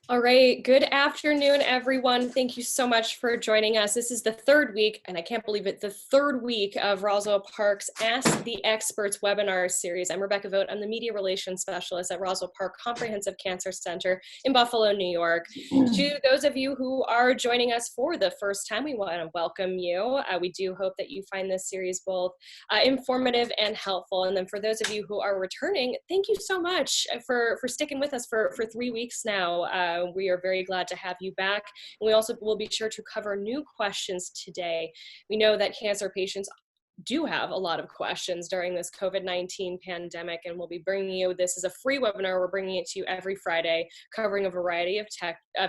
All right. Good afternoon, everyone. Thank you so much for joining us. This is the third week, and I can't believe it, the third week of Roswell Park's Ask the Experts webinar series. I'm Rebecca Vogt. I'm the Media Relations Specialist at Roswell Park Comprehensive Cancer Center in Buffalo, New York. To those of you who are joining us for the first time, we want to welcome you. We do hope that you find this series both informative and helpful. And then for those of you who are returning, thank you so much for sticking with us for 3 weeks now. We are very glad to have you back. And we also will be sure to cover new questions today. We know that cancer patients do have a lot of questions during this COVID-19 pandemic, and we'll be bringing you, this is a free webinar, we're bringing it to you every Friday, covering a variety of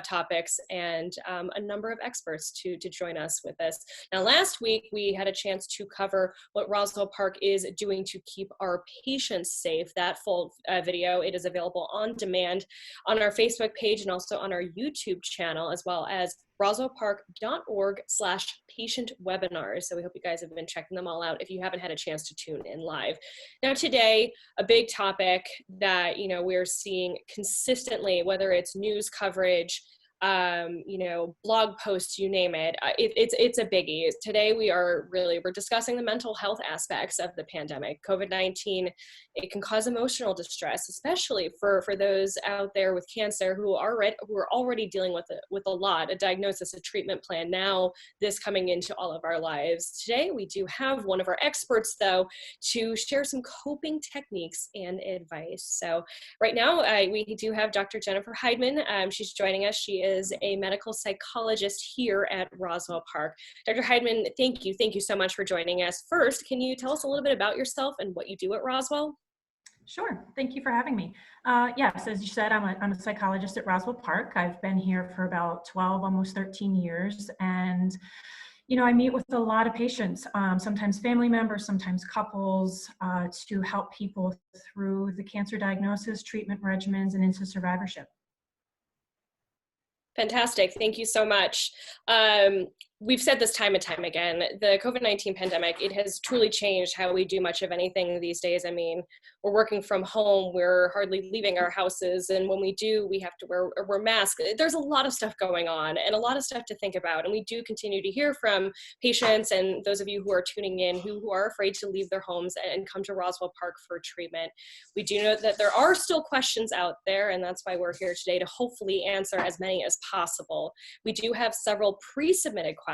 topics and a number of experts to join us with this. Now, last week, we had a chance to cover what Roswell Park is doing to keep our patients safe. That full video, it is available on demand on our Facebook page and also on our YouTube channel, as well as roswellpark.org/patient webinars. So we hope you guys have been checking them all out if you haven't had a chance to tune in live. Now today, a big topic that we're seeing consistently, whether it's news coverage, blog posts, you name it, it's a biggie. Today we're discussing the mental health aspects of the pandemic. COVID-19, it can cause emotional distress, especially for those out there with cancer who are already dealing with a lot, a diagnosis, a treatment plan, now this coming into all of our lives. Today we do have one of our experts though to share some coping techniques and advice. So right now we do have Dr. Jennifer Heidman. She's joining us. She is a medical psychologist here at Roswell Park. Dr. Heidman, thank you so much for joining us. First, can you tell us a little bit about yourself and what you do at Roswell? Sure. Thank you for having me. Yes, as you said, I'm a psychologist at Roswell Park. I've been here for about 12, almost 13 years. And, I meet with a lot of patients, sometimes family members, sometimes couples, to help people through the cancer diagnosis, treatment regimens, and into survivorship. Fantastic. Thank you so much. We've said this time and time again, the COVID-19 pandemic, it has truly changed how we do much of anything these days. I mean, we're working from home, we're hardly leaving our houses, and when we do, we have to wear masks. There's a lot of stuff going on and a lot of stuff to think about, and we do continue to hear from patients and those of you who are tuning in who are afraid to leave their homes and come to Roswell Park for treatment. We do know that there are still questions out there, and that's why we're here today to hopefully answer as many as possible. We do have several pre-submitted questions,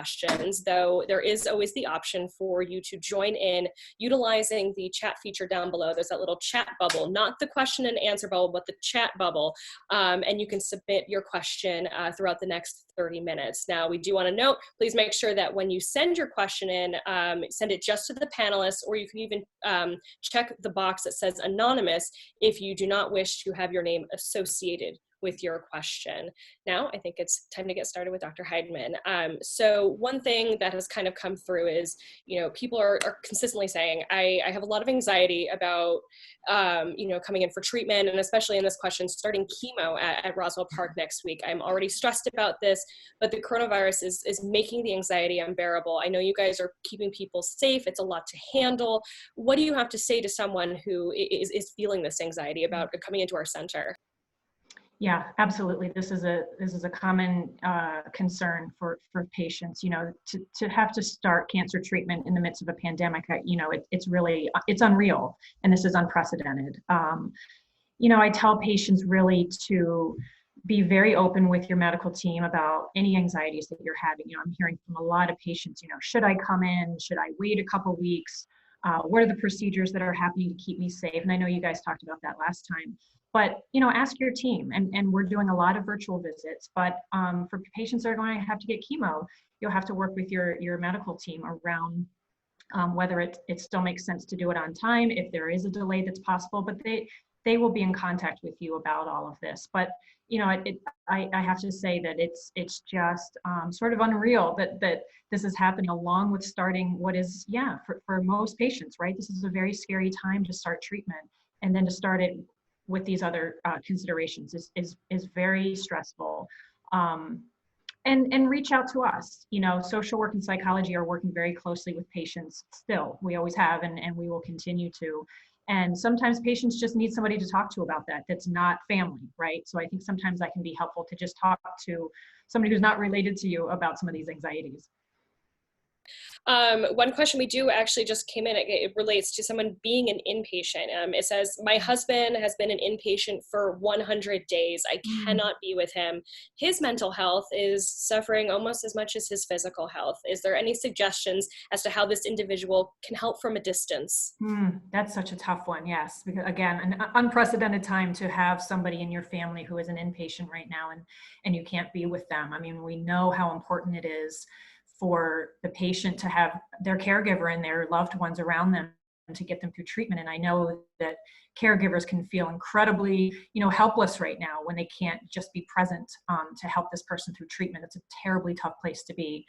though there is always the option for you to join in utilizing the chat feature down below. There's that little chat bubble, not the question and answer bubble, but the chat bubble. And you can submit your question throughout the next 30 minutes. Now, we do want to note, please make sure that when you send your question in, send it just to the panelists, or you can even check the box that says anonymous if you do not wish to have your name associated with your question. Now, I think it's time to get started with Dr. Heidman. So one thing that has kind of come through is, people are consistently saying, I have a lot of anxiety about, coming in for treatment, and especially in this question, starting chemo at Roswell Park next week. I'm already stressed about this, but the coronavirus is making the anxiety unbearable. I know you guys are keeping people safe. It's a lot to handle. What do you have to say to someone who is feeling this anxiety about coming into our center? Yeah, absolutely. This is a common concern for patients. To have to start cancer treatment in the midst of a pandemic. It's unreal, and this is unprecedented. I tell patients really to be very open with your medical team about any anxieties that you're having. I'm hearing from a lot of patients. Should I come in? Should I wait a couple weeks? What are the procedures that are happening to keep me safe? And I know you guys talked about that last time. But, ask your team, and we're doing a lot of virtual visits, but for patients that are going to have to get chemo, you'll have to work with your medical team around whether it still makes sense to do it on time, if there is a delay that's possible, but they will be in contact with you about all of this. But, I have to say that it's just sort of unreal that this is happening along with starting what is, for most patients, right? This is a very scary time to start treatment, and then to start it with these other considerations is very stressful. And reach out to us. Social work and psychology are working very closely with patients still. We always have, and we will continue to. And sometimes patients just need somebody to talk to about that. That's not family, right? So I think sometimes that can be helpful to just talk to somebody who's not related to you about some of these anxieties. One question we do actually just came in, it relates to someone being an inpatient. It says, my husband has been an inpatient for 100 days. I cannot be with him. His mental health is suffering almost as much as his physical health. Is there any suggestions as to how this individual can help from a distance? That's such a tough one, yes. Because again, an unprecedented time to have somebody in your family who is an inpatient right now and you can't be with them. I mean, we know how important it is for the patient to have their caregiver and their loved ones around them to get them through treatment. And I know that caregivers can feel incredibly, helpless right now when they can't just be present to help this person through treatment. It's a terribly tough place to be.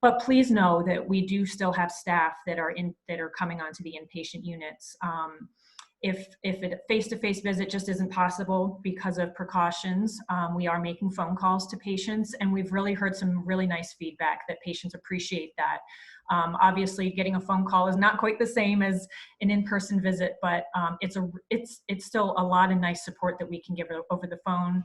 But please know that we do still have staff that are coming onto the inpatient units. If a face-to-face visit just isn't possible because of precautions, we are making phone calls to patients, and we've really heard some really nice feedback that patients appreciate that. Obviously, getting a phone call is not quite the same as an in-person visit, but it's still a lot of nice support that we can give over the phone.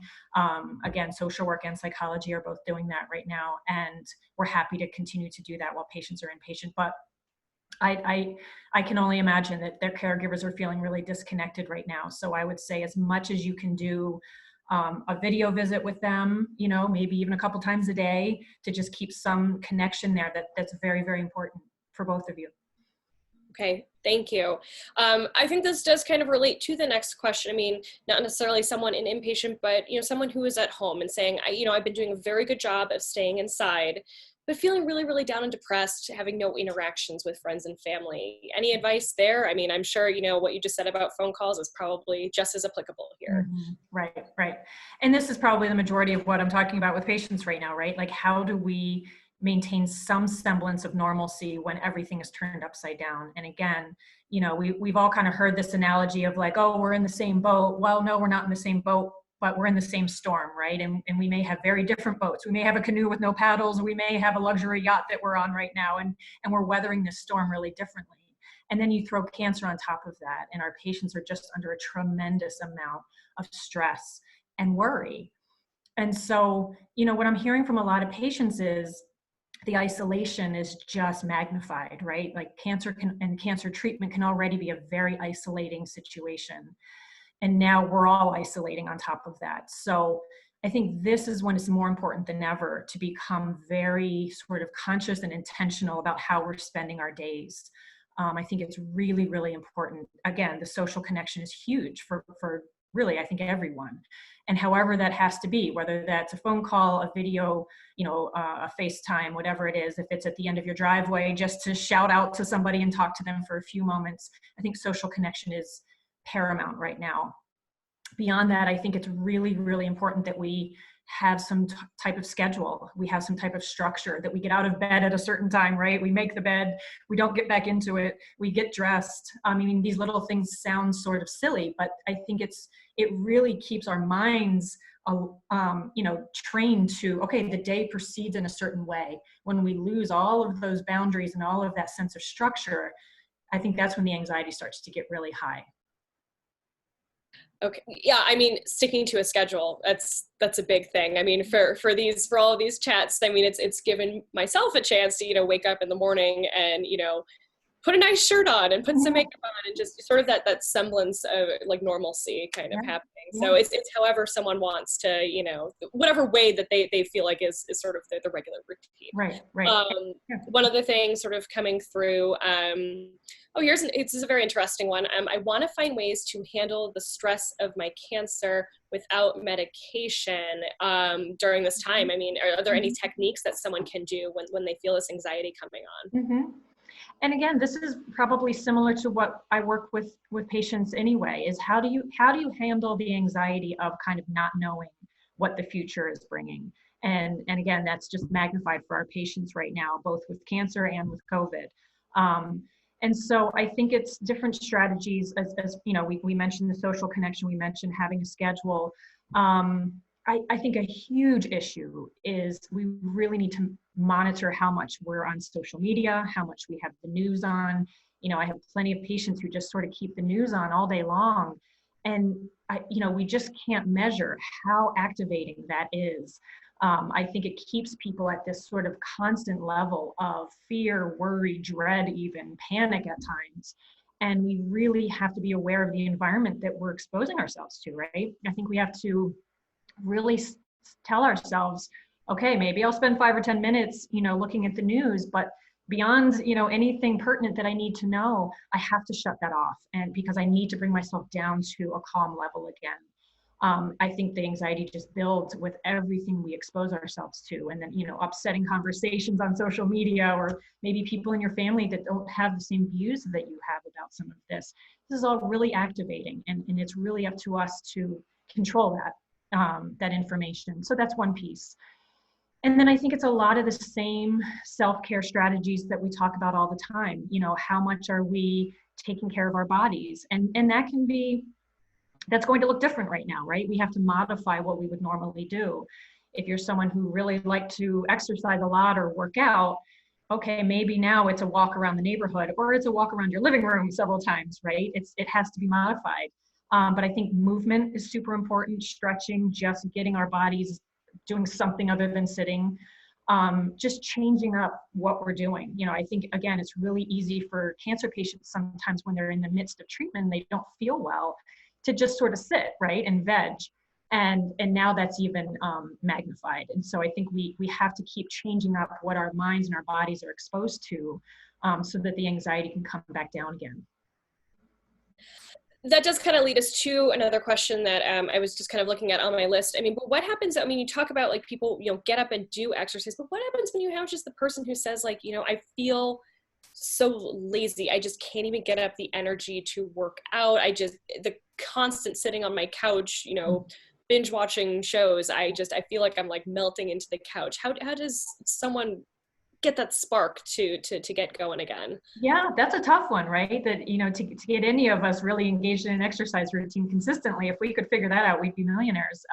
Again, social work and psychology are both doing that right now, and we're happy to continue to do that while patients are inpatient. But I can only imagine that their caregivers are feeling really disconnected right now. So I would say as much as you can do a video visit with them, maybe even a couple times a day to just keep some connection there. That's very, very important for both of you. Okay, thank you. I think this does kind of relate to the next question. I mean, not necessarily someone in inpatient, but someone who is at home and saying, I've been doing a very good job of staying inside, but feeling really, really down and depressed, having no interactions with friends and family. Any advice there? I mean, I'm sure, what you just said about phone calls is probably just as applicable here. Right. And this is probably the majority of what I'm talking about with patients right now, right? Like, how do we maintain some semblance of normalcy when everything is turned upside down? And again, we've all kind of heard this analogy of like, oh, we're in the same boat. Well, no, we're not in the same boat, but we're in the same storm, right? And we may have very different boats. We may have a canoe with no paddles. We may have a luxury yacht that we're on right now, and we're weathering this storm really differently. And then you throw cancer on top of that, and our patients are just under a tremendous amount of stress and worry. And so, what I'm hearing from a lot of patients is the isolation is just magnified, right? Like cancer treatment can already be a very isolating situation. And now we're all isolating on top of that. So I think this is when it's more important than ever to become very sort of conscious and intentional about how we're spending our days. I think it's really, really important. Again, the social connection is huge for really, I think, everyone. And however that has to be, whether that's a phone call, a video, a FaceTime, whatever it is, if it's at the end of your driveway, just to shout out to somebody and talk to them for a few moments. I think social connection is paramount right now. Beyond that, I think it's really, really important that we have some type of schedule. We have some type of structure, that we get out of bed at a certain time, right? We make the bed, we don't get back into it, we get dressed. I mean, these little things sound sort of silly, but I think it really keeps our minds trained to, okay, the day proceeds in a certain way. When we lose all of those boundaries and all of that sense of structure, I think that's when the anxiety starts to get really high. Okay. Yeah. I mean, sticking to a schedule, that's a big thing. I mean, for all of these chats, I mean, it's given myself a chance to, wake up in the morning and, put a nice shirt on and put some makeup on and just sort of that semblance of like normalcy kind of happening. So it's however someone wants to, whatever way that they feel like is sort of the regular routine. Right. One other thing sort of coming through, this is a very interesting one. I want to find ways to handle the stress of my cancer without medication during this time. I mean, are there any techniques that someone can do when they feel this anxiety coming on? And again, this is probably similar to what I work with patients anyway, is how do you handle the anxiety of kind of not knowing what the future is bringing? And again, that's just magnified for our patients right now, both with cancer and with COVID. And so I think it's different strategies as we mentioned the social connection, we mentioned having a schedule. I think a huge issue is we really need to monitor how much we're on social media, how much we have the news on. I have plenty of patients who just sort of keep the news on all day long. And we just can't measure how activating that is. I think it keeps people at this sort of constant level of fear, worry, dread, even panic at times. And we really have to be aware of the environment that we're exposing ourselves to, right? I think we have to really tell ourselves, okay, maybe I'll spend 5 or 10 minutes, looking at the news, but beyond, anything pertinent that I need to know, I have to shut that off. And because I need to bring myself down to a calm level again. I think the anxiety just builds with everything we expose ourselves to. And then, upsetting conversations on social media, or maybe people in your family that don't have the same views that you have about some of this. This is all really activating, and it's really up to us to control that information. So that's one piece. And then I think it's a lot of the same self-care strategies that we talk about all the time. How much are we taking care of our bodies? And that's going to look different right now, right? We have to modify what we would normally do. If you're someone who really likes to exercise a lot or work out, okay, maybe now it's a walk around the neighborhood, or it's a walk around your living room several times, right? It has to be modified. But I think movement is super important, stretching, just getting our bodies doing something other than sitting, just changing up what we're doing. I think, again, it's really easy for cancer patients sometimes when they're in the midst of treatment, they don't feel well, to just sort of sit, right, and veg. And now that's even magnified. And so I think we have to keep changing up what our minds and our bodies are exposed to, so that the anxiety can come back down again. That does kind of lead us to another question that I was just kind of looking at on my list. But what happens, you talk about like people, get up and do exercise, but what happens when you have just the person who says like, I feel so lazy, I just can't even get up the energy to work out. The constant sitting on my couch, binge watching shows, I feel like I'm like melting into the couch. How does someone get that spark to get going again? Yeah, that's a tough one, right? That, to get any of us really engaged in an exercise routine consistently, if we could figure that out, we'd be millionaires.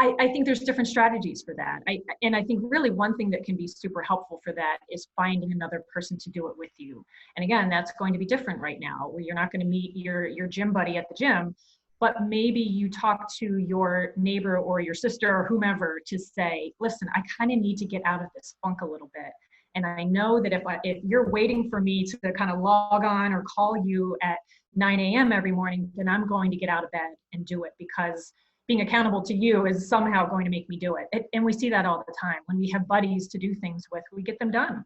I think there's different strategies for that. I think really one thing that can be super helpful for that is finding another person to do it with you. And again, that's going to be different right now, where you're not going to meet your gym buddy at the gym, but maybe you talk to your neighbor or your sister or whomever to say, listen, I kind of need to get out of this funk a little bit. And I know that if you're waiting for me to kind of log on or call you at 9 a.m. every morning, then I'm going to get out of bed and do it, because being accountable to you is somehow going to make me do it. And we see that all the time. When we have buddies to do things with, we get them done.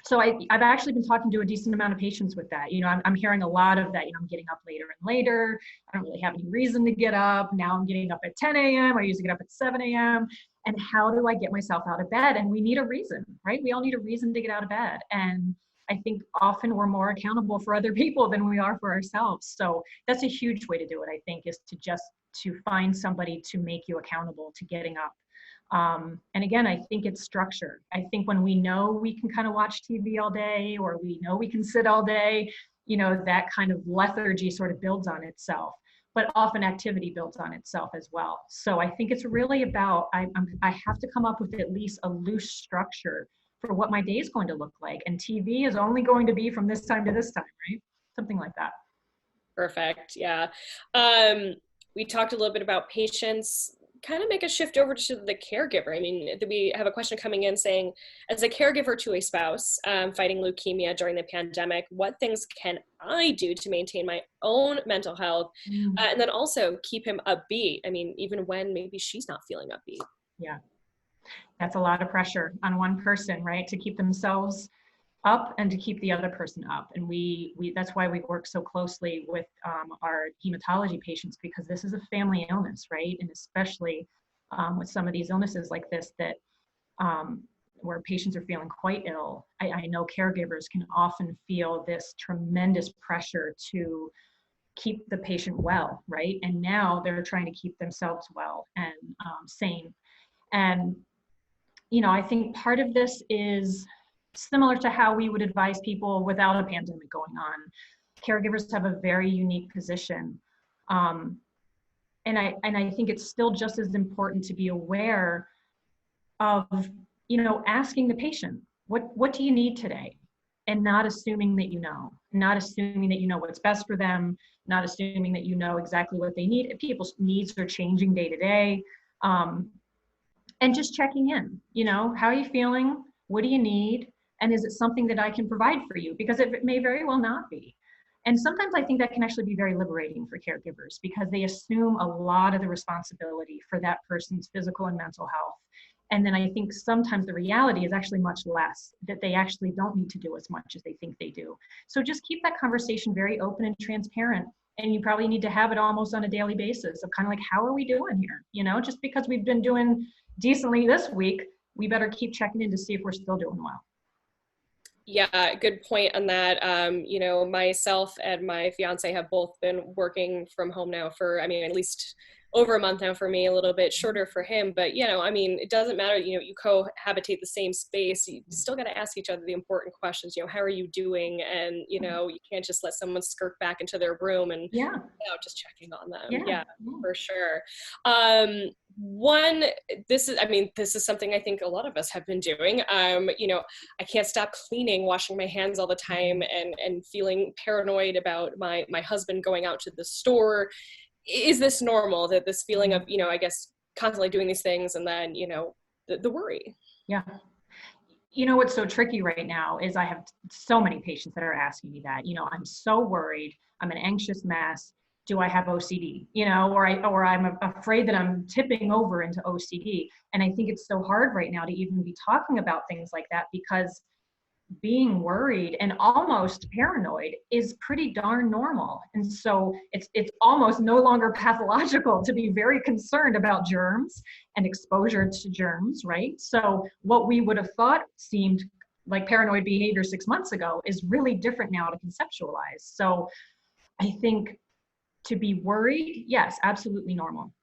So I've actually been talking to a decent amount of patients with that. I'm hearing a lot of that. I'm getting up later and later. I don't really have any reason to get up. Now I'm getting up at 10 a.m. I used to get up at 7 a.m. And how do I get myself out of bed? And we need a reason, right? We all need a reason to get out of bed. And I think often we're more accountable for other people than we are for ourselves. So that's a huge way to do it, I think, is to find somebody to make you accountable to getting up. And again, I think it's structure. I think when we know we can kind of watch TV all day, or we know we can sit all day, that kind of lethargy sort of builds on itself. But often activity builds on itself as well. So I think it's really about, I have to come up with at least a loose structure for what my day is going to look like. And TV is only going to be from this time to this time, right? Something like that. Perfect. Yeah. We talked a little bit about patients. Kind of make a shift over to the caregiver. We have a question coming in saying, as a caregiver to a spouse fighting leukemia during the pandemic, what things can I do to maintain my own mental health and then also keep him upbeat? Even when maybe she's not feeling upbeat. Yeah, that's a lot of pressure on one person, right? To keep themselves up and to keep the other person up. And we that's why we work so closely with our hematology patients, because this is a family illness, right? And especially with some of these illnesses like this, that where patients are feeling quite ill, I know caregivers can often feel this tremendous pressure to keep the patient well, right? And now they're trying to keep themselves well and sane. And I think part of this is similar to how we would advise people without a pandemic going on. Caregivers have a very unique position. And I think it's still just as important to be aware of, asking the patient, what do you need today? and not assuming that you know, not assuming that you know what's best for them, not assuming that you know exactly what they need. People's needs are changing day to day. And just checking in, you know, how are you feeling? What do you need? And is it something that I can provide for you? Because it may very well not be. And sometimes I think that can actually be very liberating for caregivers because they assume a lot of the responsibility for that person's physical and mental health. And then I think sometimes the reality is actually much less, that they actually don't need to do as much as they think they do. So just keep that conversation very open and transparent. And you probably need to have it almost on a daily basis of kind of like, how are we doing here? You know, just because we've been doing decently this week, we better keep checking in to see if we're still doing well. Yeah, good point on that. You know, myself and my fiance have both been working from home now for, I mean, at least over a month now for me, a little bit shorter for him. But, you know, I mean, it doesn't matter, you know, you cohabitate the same space. You still got to ask each other the important questions, you know, how are you doing? And, you know, you can't just let someone skirt back into their room and without just checking on them. Yeah, for sure. This is something I think a lot of us have been doing. You know, I can't stop cleaning, washing my hands all the time, and feeling paranoid about my husband going out to the store. Is this normal, that this feeling of, you know, I guess constantly doing these things, and then, you know, the worry? Yeah. You know, what's so tricky right now is I have so many patients that are asking me that, you know, I'm so worried, I'm an anxious mess. Do I have OCD? You know, or I'm afraid that I'm tipping over into OCD. And I think it's so hard right now to even be talking about things like that, because being worried and almost paranoid is pretty darn normal. And so it's almost no longer pathological to be very concerned about germs and exposure to germs, right? So what we would have thought seemed like paranoid behavior 6 months ago is really different now to conceptualize. So I think to be worried, yes, absolutely normal.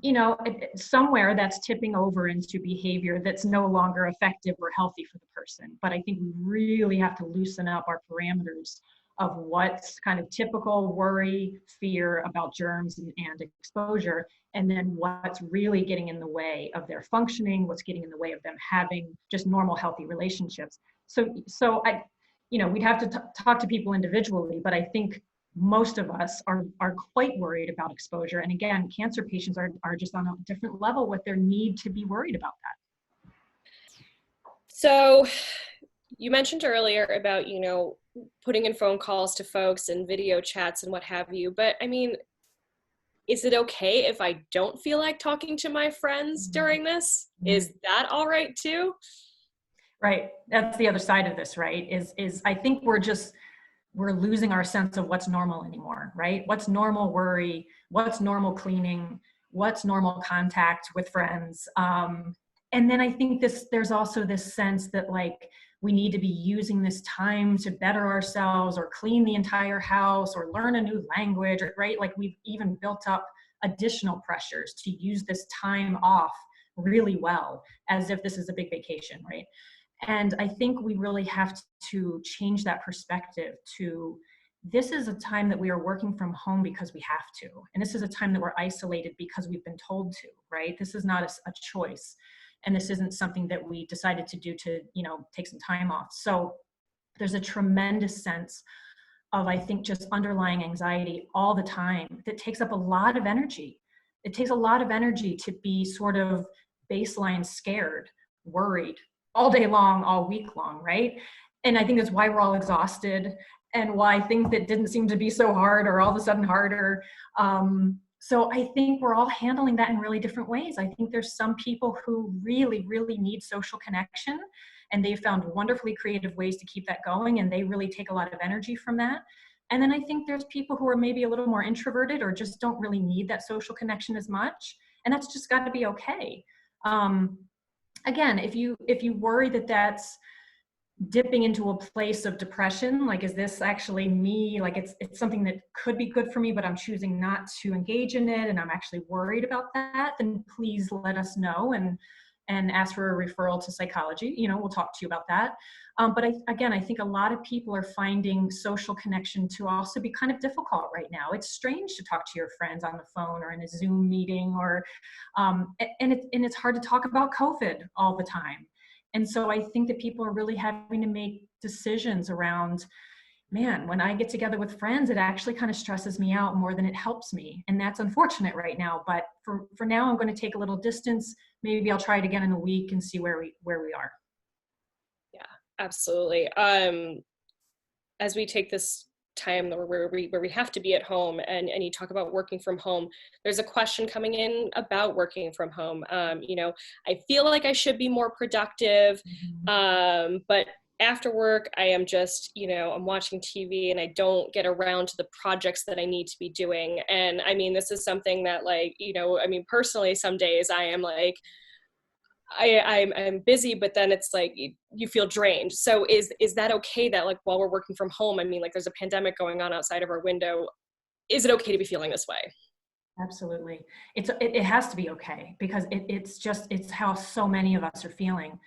You know, somewhere that's tipping over into behavior that's no longer effective or healthy for the person. But I think we really have to loosen up our parameters of what's kind of typical worry, fear about germs and exposure, and then what's really getting in the way of their functioning, what's getting in the way of them having just normal, healthy relationships. So I, you know, we'd have to talk to people individually, but I think most of us are quite worried about exposure. And again, cancer patients are just on a different level with their need to be worried about that. So you mentioned earlier about, you know, putting in phone calls to folks and video chats and what have you, but I mean, is it okay if I don't feel like talking to my friends during this? Is that all right too? Right. That's the other side of this, right? Is I think we're losing our sense of what's normal anymore, right? What's normal worry? What's normal cleaning? What's normal contact with friends? And then I think there's also this sense that like we need to be using this time to better ourselves or clean the entire house or learn a new language, right? Like we've even built up additional pressures to use this time off really well, as if this is a big vacation, right? And I think we really have to change that perspective to, this is a time that we are working from home because we have to. And this is a time that we're isolated because we've been told to, right? This is not a choice. And this isn't something that we decided to do to, you know, take some time off. So there's a tremendous sense of, I think, just underlying anxiety all the time that takes up a lot of energy. It takes a lot of energy to be sort of baseline scared, worried, all day long, all week long, right? And I think that's why we're all exhausted and why things that didn't seem to be so hard are all of a sudden harder. So I think we're all handling that in really different ways. I think there's some people who really, really need social connection, and they found wonderfully creative ways to keep that going, and they really take a lot of energy from that. And then I think there's people who are maybe a little more introverted or just don't really need that social connection as much, and that's just got to be okay. Again, if you worry that that's dipping into a place of depression, like, is this actually me? Like it's something that could be good for me, but I'm choosing not to engage in it, and I'm actually worried about that, then please let us know and ask for a referral to psychology. You know, we'll talk to you about that. But I think a lot of people are finding social connection to also be kind of difficult right now. It's strange to talk to your friends on the phone or in a Zoom meeting, or and it's hard to talk about COVID all the time. And so I think that people are really having to make decisions around, man, when I get together with friends, it actually kind of stresses me out more than it helps me. And that's unfortunate right now. But for now, I'm going to take a little distance. Maybe I'll try it again in a week and see where we are. Yeah, absolutely. As we take this time where we have to be at home, and you talk about working from home, there's a question coming in about working from home. I feel like I should be more productive, but after work, I am just, I'm watching TV and I don't get around to the projects that I need to be doing. And I mean, this is something that personally, some days I am like, I'm busy, but then it's like you feel drained. So is that okay that like while we're working from home, I mean, like there's a pandemic going on outside of our window, is it okay to be feeling this way? Absolutely. It has to be okay, because it's how so many of us are feeling.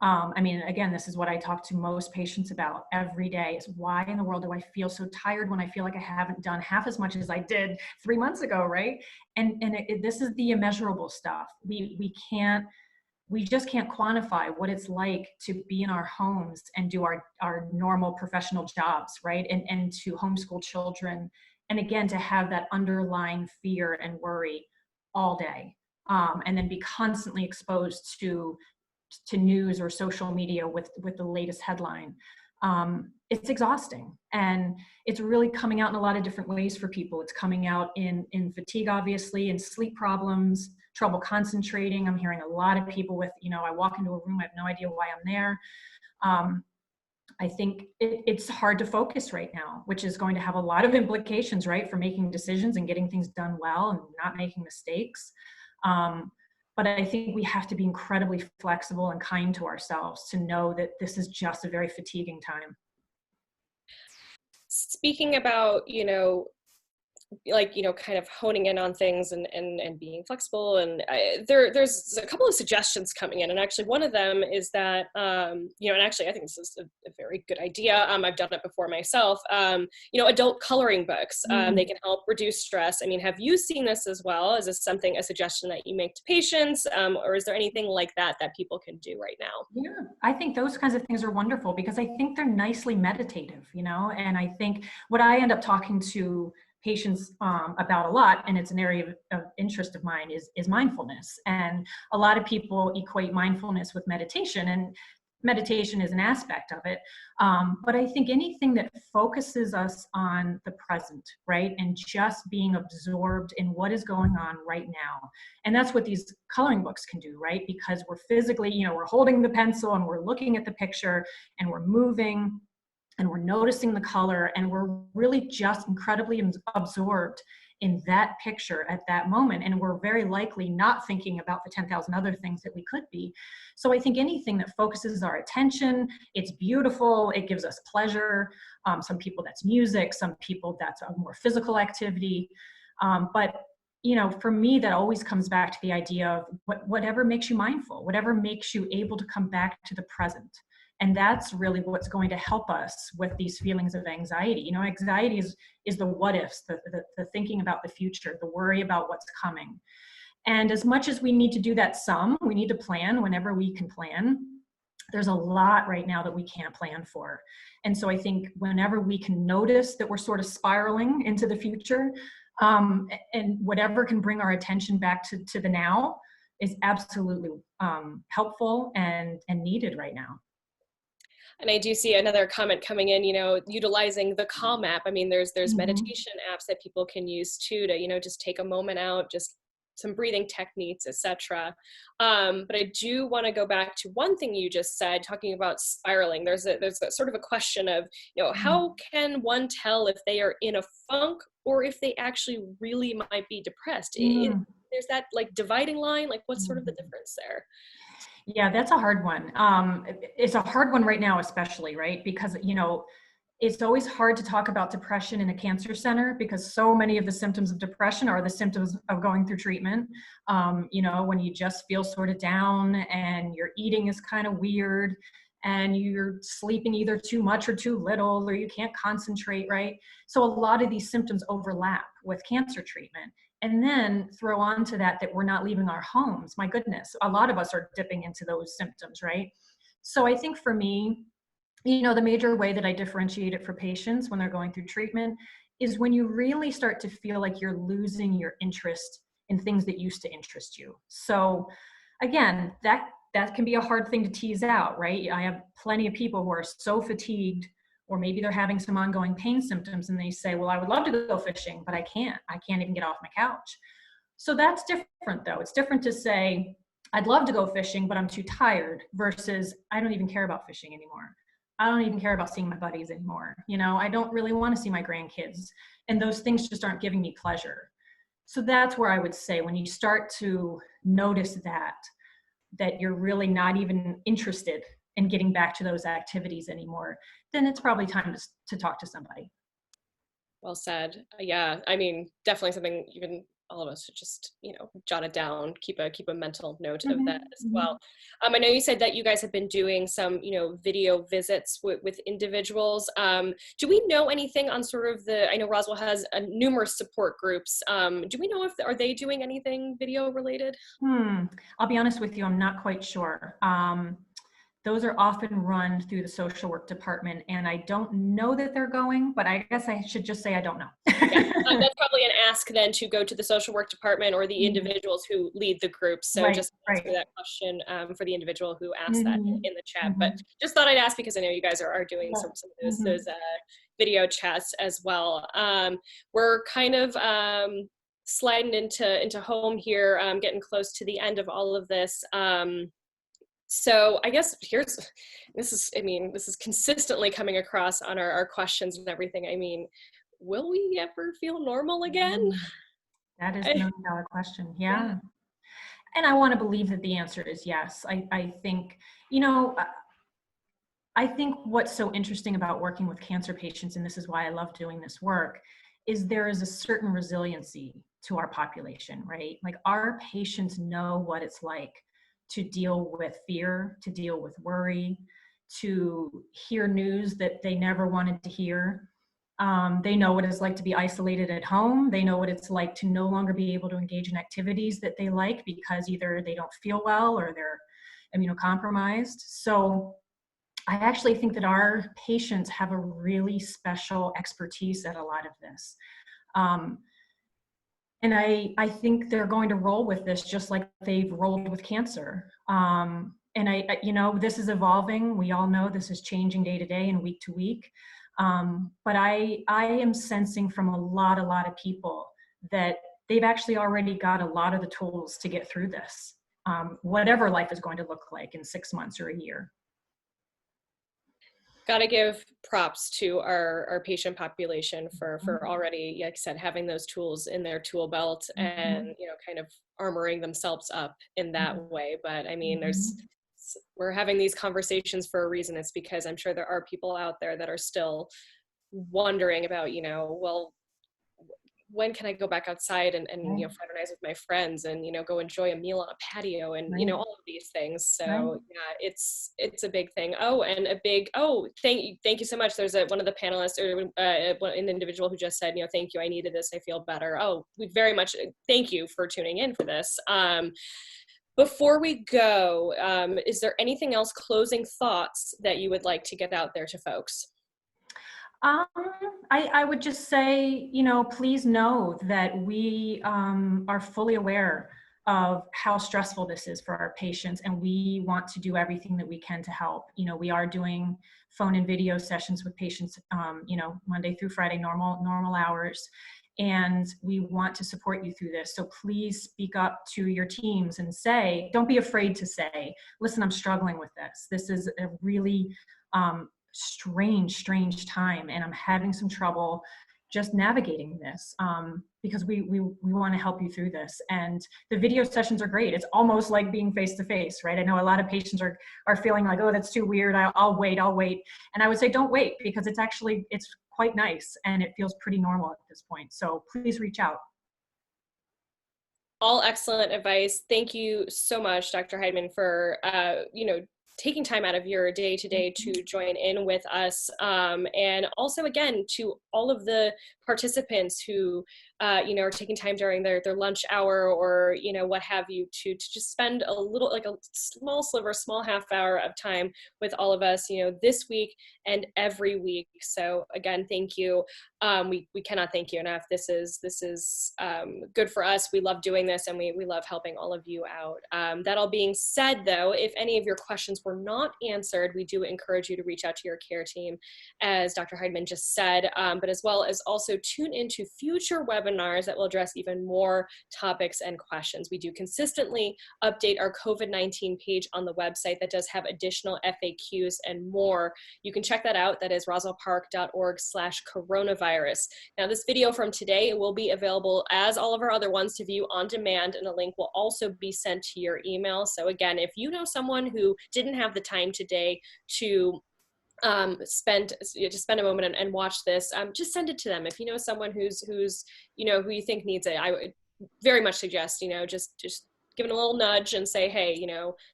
I mean, again, this is what I talk to most patients about every day, is why in the world do I feel so tired when I feel like I haven't done half as much as I did 3 months ago, right? And this is the immeasurable stuff. We just can't quantify what it's like to be in our homes and do our normal professional jobs, right? And to homeschool children. And again, to have that underlying fear and worry all day. And then be constantly exposed to news or social media with the latest headline. It's exhausting, and it's really coming out in a lot of different ways for people. It's coming out in fatigue, obviously, in sleep problems, trouble concentrating. I'm hearing a lot of people with, I walk into a room, I have no idea why I'm there. I think it's hard to focus right now, which is going to have a lot of implications, right, for making decisions and getting things done well and not making mistakes. But I think we have to be incredibly flexible and kind to ourselves to know that this is just a very fatiguing time. Speaking about, kind of honing in on things and being flexible. And there's a couple of suggestions coming in. And actually one of them is that, and actually I think this is a very good idea. I've done it before myself. Adult coloring books, they can help reduce stress. I mean, have you seen this as well? Is this a suggestion that you make to patients? Or is there anything like that people can do right now? Yeah, I think those kinds of things are wonderful, because I think they're nicely meditative, and I think what I end up talking to patients about a lot, and it's an area of interest of mine, is mindfulness. And a lot of people equate mindfulness with meditation, and meditation is an aspect of it. But I think anything that focuses us on the present, right? And just being absorbed in what is going on right now. And that's what these coloring books can do, right? Because we're physically, we're holding the pencil and we're looking at the picture and we're moving and we're noticing the color, and we're really just incredibly absorbed in that picture at that moment. And we're very likely not thinking about the 10,000 other things that we could be. So I think anything that focuses our attention, it's beautiful, it gives us pleasure. Some people that's music, some people that's a more physical activity. But for me, that always comes back to the idea of whatever makes you mindful, whatever makes you able to come back to the present. And that's really what's going to help us with these feelings of anxiety. Anxiety is the what ifs, the thinking about the future, the worry about what's coming. And as much as we need to do that we need to plan whenever we can plan. There's a lot right now that we can't plan for. And so I think whenever we can notice that we're sort of spiraling into the future, and whatever can bring our attention back to the now is absolutely helpful and needed right now. And I do see another comment coming in, utilizing the Calm app. I mean, there's meditation apps that people can use too, to, just take a moment out, just some breathing techniques, etc. But I do want to go back to one thing you just said, talking about spiraling. There's a sort of a question of, how can one tell if they are in a funk or if they actually really might be depressed? There's that like dividing line, like what's sort of the difference there? Yeah, that's a hard one. It's a hard one right now, especially, right? Because, it's always hard to talk about depression in a cancer center, because so many of the symptoms of depression are the symptoms of going through treatment. When you just feel sort of down and your eating is kind of weird and you're sleeping either too much or too little, or you can't concentrate, right? So a lot of these symptoms overlap with cancer treatment. And then throw on to that we're not leaving our homes. My goodness, a lot of us are dipping into those symptoms, right? So I think for me, you know, the major way that I differentiate it for patients when they're going through treatment is when you really start to feel like you're losing your interest in things that used to interest you. So again, that can be a hard thing to tease out, right? I have plenty of people who are so fatigued, or maybe they're having some ongoing pain symptoms, and they say, well, I would love to go fishing, but I can't even get off my couch. So that's different though. It's different to say, I'd love to go fishing, but I'm too tired, versus I don't even care about fishing anymore. I don't even care about seeing my buddies anymore. You know, I don't really want to see my grandkids, and those things just aren't giving me pleasure. So that's where I would say, when you start to notice that you're really not even interested in getting back to those activities anymore, then it's probably time to talk to somebody. Well said. Yeah, I mean, definitely something even all of us should just, jot it down, keep a mental note of that as Mhm. well. I know you said that you guys have been doing some, video visits with individuals. Do we know anything on sort of I know Roswell has numerous support groups. Do we know are they doing anything video related? I'll be honest with you, I'm not quite sure. Those are often run through the social work department, and I don't know that they're going, but I guess I should just say I don't Yeah, know. that's probably an ask then to go to the social work department or the Mhm. individuals who lead the group. So Right, just answer right. that question for the individual who asked that Mhm, in the chat. But mhm. just thought I'd ask because I know you guys are doing Yeah. some of those Mhm. video chats as well. We're kind of sliding into home here, getting close to the end of all of this. So I guess this is consistently coming across on our questions and everything. I mean, will we ever feel normal again? Mm, that is the I, million-dollar question. yeah. Yeah. And I want to believe that the answer is yes. I think, you know, I think what's so interesting about working with cancer patients, and this is why I love doing this work, is there is a certain resiliency to our population, right? Like, our patients know what it's like to deal with fear, to deal with worry, to hear news that they never wanted to hear. They know what it's like to be isolated at home. They know what it's like to no longer be able to engage in activities that they like because either they don't feel well or they're immunocompromised. So I actually think that our patients have a really special expertise at a lot of this. Um, and I think they're going to roll with this just like they've rolled with cancer. And this is evolving. We all know this is changing day to day and week to week. But I am sensing from a lot of people that they've actually already got a lot of the tools to get through this, whatever life is going to look like in 6 months or a year. Got to give props to our patient population for Mhm. already, like I said, having those tools in their tool belt and, Mhm. kind of armoring themselves up in that Mhm. way. But I mean, Mhm. we're having these conversations for a reason. It's because I'm sure there are people out there that are still wondering about, well, when can I go back outside and Right, fraternize with my friends and go enjoy a meal on a patio and right, all of these things. right. So yeah, it's a big thing. Oh, and a big thank you so much. There's one of the panelists or an individual who just said, thank you, I needed this, I feel better. Oh, we very much thank you for tuning in for this. Before we go, is there anything else, closing thoughts that you would like to get out there to folks? Um, I would just say, please know that we are fully aware of how stressful this is for our patients, and we want to do everything that we can to help. We are doing phone and video sessions with patients, Monday through Friday, normal hours, and we want to support you through this. So please speak up to your teams and don't be afraid to say, listen, I'm struggling with this. This is a really strange time, and I'm having some trouble just navigating this, because we want to help you through this. And the video sessions are great. It's almost like being face to face, right? I know a lot of patients are feeling like, oh, that's too weird. I'll wait. And I would say, don't wait, because it's quite nice and it feels pretty normal at this point. So please reach out. All excellent advice. Thank you so much, Dr. Heidman, for taking time out of your day to day to join in with us, and also again to all of the participants who, are taking time during their lunch hour or, what have you, to just spend a little, like a small sliver, small half hour of time with all of us, this week and every week. So again, thank you. We cannot thank you enough. This is good for us. We love doing this, and we love helping all of you out. That all being said, though, if any of your questions were not answered, we do encourage you to reach out to your care team, as Dr. Heidman just said, but as well as also tune into future webinars that will address even more topics and questions. We do consistently update our COVID-19 page on the website that does have additional FAQs and more. You can check that out. That is roswellpark.org/coronavirus. Now, this video from today will be available, as all of our other ones, to view on demand, and a link will also be sent to your email. So again, if you know someone who didn't have the time today to spend a moment and watch this, just send it to them. If you know someone who's who you think needs it, I would very much suggest, just give it a little nudge and say, hey,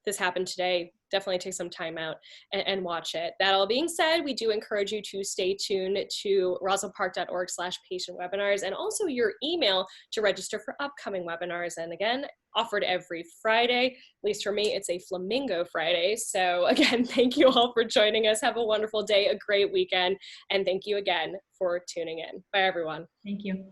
this happened today. Definitely take some time out and watch it. That all being said, we do encourage you to stay tuned to roswellpark.org/patient webinars, and also your email to register for upcoming webinars. And again, offered every Friday. At least for me, it's a Flamingo Friday. So again, thank you all for joining us. Have a wonderful day, a great weekend, and thank you again for tuning in. Bye, everyone. Thank you.